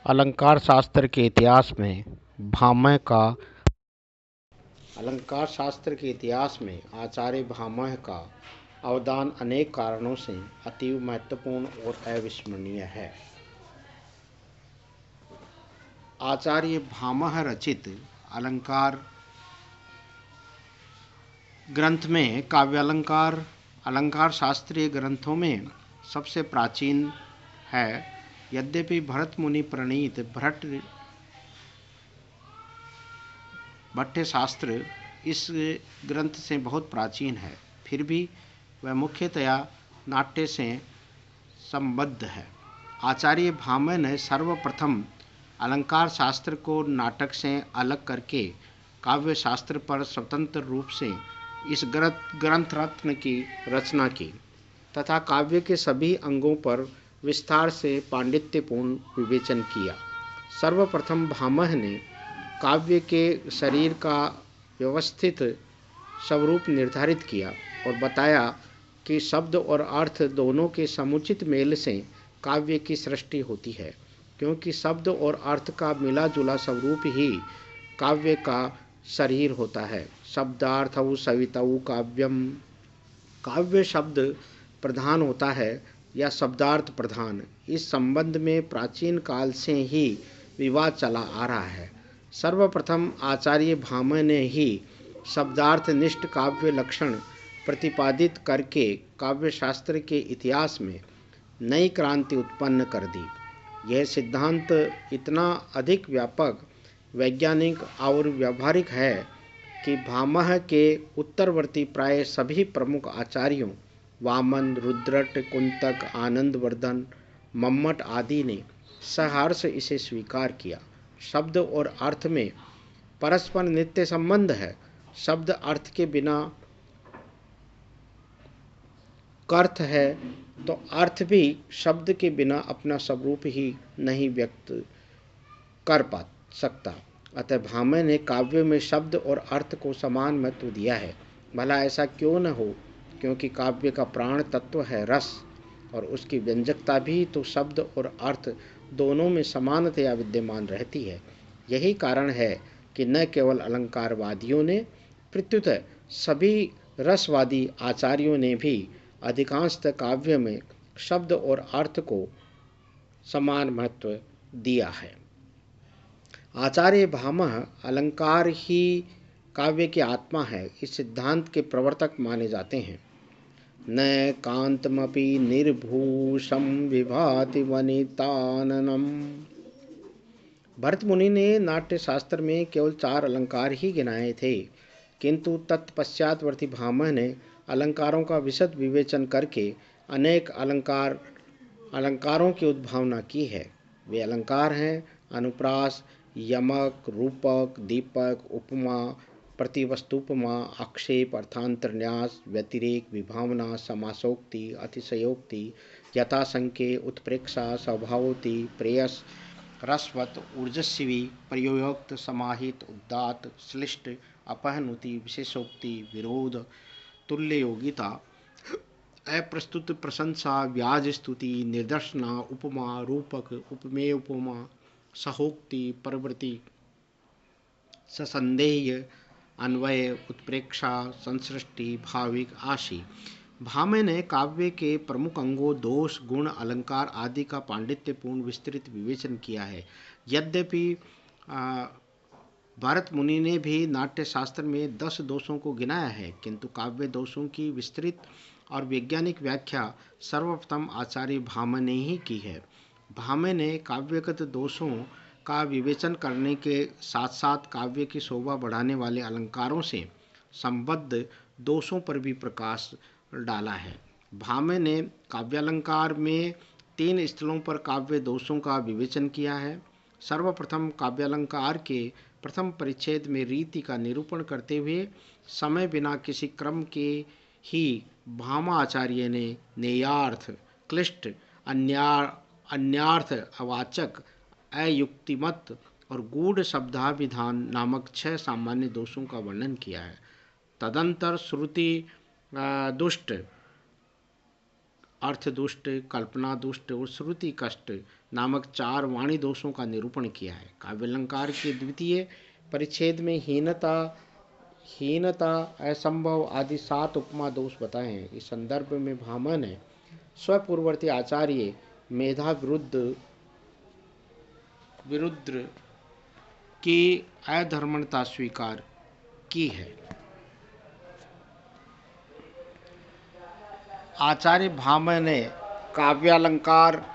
अलंकार शास्त्र के इतिहास में भामह का अलंकार शास्त्र के इतिहास में आचार्य भामह का अवदान अनेक कारणों से अतीव महत्वपूर्ण और अविस्मरणीय है। आचार्य भामह रचित अलंकार ग्रंथ में काव्यालंकार अलंकार शास्त्रीय ग्रंथों में सबसे प्राचीन है। यद्यपि भरत मुनि प्रणीत भट्ट शास्त्र इस ग्रंथ से बहुत प्राचीन है, फिर भी वह मुख्यतया नाट्य से संबद्ध है। आचार्य भामह ने सर्वप्रथम अलंकार शास्त्र को नाटक से अलग करके काव्य शास्त्र पर स्वतंत्र रूप से इस ग्रंथ रत्न की रचना की तथा काव्य के सभी अंगों पर विस्तार से पांडित्यपूर्ण विवेचन किया। सर्वप्रथम भामह ने काव्य के शरीर का व्यवस्थित स्वरूप निर्धारित किया और बताया कि शब्द और अर्थ दोनों के समुचित मेल से काव्य की सृष्टि होती है, क्योंकि शब्द और अर्थ का मिला जुला स्वरूप ही काव्य का शरीर होता है। शब्दार्थौ सवितौ काव्यम, काव्य शब्द प्रधान होता है या शब्दार्थ प्रधान। इस संबंध में प्राचीन काल से ही विवाद चला आ रहा है। सर्वप्रथम आचार्य भामह ने ही शब्दार्थनिष्ठ काव्य लक्षण प्रतिपादित करके काव्य शास्त्र के इतिहास में नई क्रांति उत्पन्न कर दी। यह सिद्धांत इतना अधिक व्यापक, वैज्ञानिक और व्यावहारिक है कि भामह के उत्तरवर्ती प्राय सभी प्रमुख आचार्यों वामन, रुद्रट, कुंतक, आनंदवर्धन, मम्मट आदि ने सहर्ष इसे स्वीकार किया। शब्द और अर्थ में परस्पर नित्य संबंध है। शब्द अर्थ के बिना अर्थ है तो अर्थ भी शब्द के बिना अपना स्वरूप ही नहीं व्यक्त कर पा सकता। अतः भामह ने काव्य में शब्द और अर्थ को समान महत्व दिया है। भला ऐसा क्यों न हो, क्योंकि काव्य का प्राण तत्व है रस, और उसकी व्यंजकता भी तो शब्द और अर्थ दोनों में समानतया विद्यमान रहती है। यही कारण है कि न केवल अलंकारवादियों ने, प्रत्युत सभी रसवादी आचार्यों ने भी अधिकांशतः काव्य में शब्द और अर्थ को समान महत्व दिया है। आचार्य भामह अलंकार ही काव्य की आत्मा है, इस सिद्धांत के प्रवर्तक माने जाते हैं। न कांतमपि निर्भूषम विभाति वनिताननम। भरत मुनि ने नाट्य शास्त्र में केवल 4 अलंकार ही गिनाए थे, किंतु तत्पश्चातवर्ती भामह ने अलंकारों का विशद विवेचन करके अनेक अलंकारों की उद्भावना की है। वे अलंकार हैं अनुप्रास, यमक, रूपक, दीपक, उपमा, प्रतिवस्तुपमा, आक्षेप, अर्थांतरन्यास, व्यतिरेक, विभावना, समासोक्ति, अतिशयोक्ति, यथासंख्य, उत्प्रेक्षा, स्वभावोक्ति, प्रेयस, रसवत, ऊर्जस्वी, प्रयोक्त, समाहित, उदात्त, श्लिष्ट, अपहनुति, विशेषोक्ति, विरोध, तुल्य योगिता, अप्रस्तुत, प्रशंसा, व्याज स्तुति, निदर्शना, उपमा, रूपक, उपमेय उपमा, सहोक्ति, प्रवृत्ति, ससंदेह, अन्वय, उत्प्रेक्षा, संसृष्टि, भाविक, आशी। भामह ने काव्य के प्रमुख अंगों, दोष, गुण, अलंकार आदि का पांडित्यपूर्ण विस्तृत विवेचन किया है। यद्यपि भरत मुनि ने भी नाट्य शास्त्र में 10 दोषों को गिनाया है, किंतु काव्य दोषों की विस्तृत और वैज्ञानिक व्याख्या सर्वप्रथम आचार्य भामह ने ही की है। भामह ने काव्यगत दोषों का विवेचन करने के साथ साथ काव्य की शोभा बढ़ाने वाले अलंकारों से संबद्ध दोषों पर भी प्रकाश डाला है। भामह ने काव्यालंकार में 3 स्थलों पर काव्य दोषों का विवेचन किया है। सर्वप्रथम काव्यालंकार के प्रथम परिच्छेद में रीति का निरूपण करते हुए समय बिना किसी क्रम के ही भामाचार्य ने नेयार्थ, क्लिष्ट, अन्यार्थ अवाचक, अयुक्तिमत और गूढ़ शब्दाभिधान नामक 6 सामान्य दोषों का वर्णन किया है। तदंतर श्रुति दुष्ट अर्थ दुष्ट, कल्पना दुष्ट और श्रुति कष्ट नामक 4 वाणी दोषों का निरूपण किया है। काव्यालंकार के द्वितीय परिच्छेद में हीनता, असंभव आदि 7 उपमा दोष बताए हैं। इस संदर्भ में भामह ने स्वपूर्ववर्ती आचार्य मेधा विरुद्ध की अधर्मणता स्वीकार की है। आचार्य भामह ने काव्यालंकार